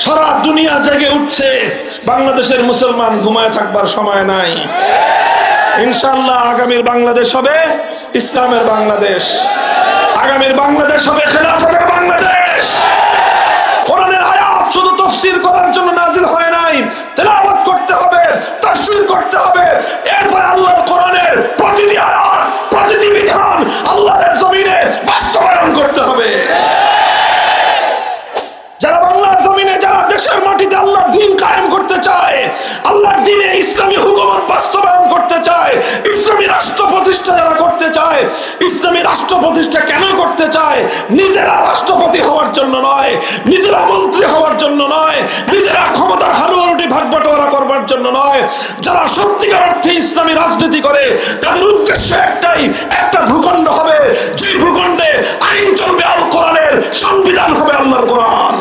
সারা দুনিয়া জেগে উঠছে, বাংলাদেশের মুসলমান ঘুমায় থাকবার সময় নাই। ইনশাআল্লাহ আগামীর বাংলাদেশ হবে ইসলামের বাংলাদেশ, আগামীর বাংলাদেশ হবে খেলাফতের বাংলাদেশ। কোরআনের আয়াত শুধু তাফসীর করার জন্য নাজিল হয় নাই, তেলাওয়াত করতে হবে, তাফসীর করতে হবে, এরপর আল্লাহর কোরআনের প্রতিটি আয়াত, প্রতিটি বিধান আল্লাহর জমিনে বাস্তবায়ন করতে হবে। যারা বাংলার জমিনে, যারা দেশের মাটিতে আল্লাহর দ্বীন কায়েম করতে চায়, আল্লাহর দ্বীনে ইসলামী হুকুমত বাস্তবায়ন করতে চায়, ইসলামী রাষ্ট্র প্রতিষ্ঠা যারা করতে চায়, ইসলামী রাষ্ট্র প্রতিষ্ঠা কেন করতে চায়? নিজেরা রাষ্ট্রপতি হওয়ার জন্য নয়, নিজেরা মন্ত্রী হওয়ার জন্য নয়, নিজেরা ক্ষমতার হালুয়ারুটি ভাগ বাটোয়ারা করবার জন্য নয়। যারা সত্যিকার অর্থে ইসলামী রাজনীতি করে তাদের উদ্দেশ্য একটাই, একটা ভূখণ্ড হবে, যে ভূখণ্ডে আইন চলবে আল কোরআনের, সংবিধান হবে আল্লাহর কোরআন।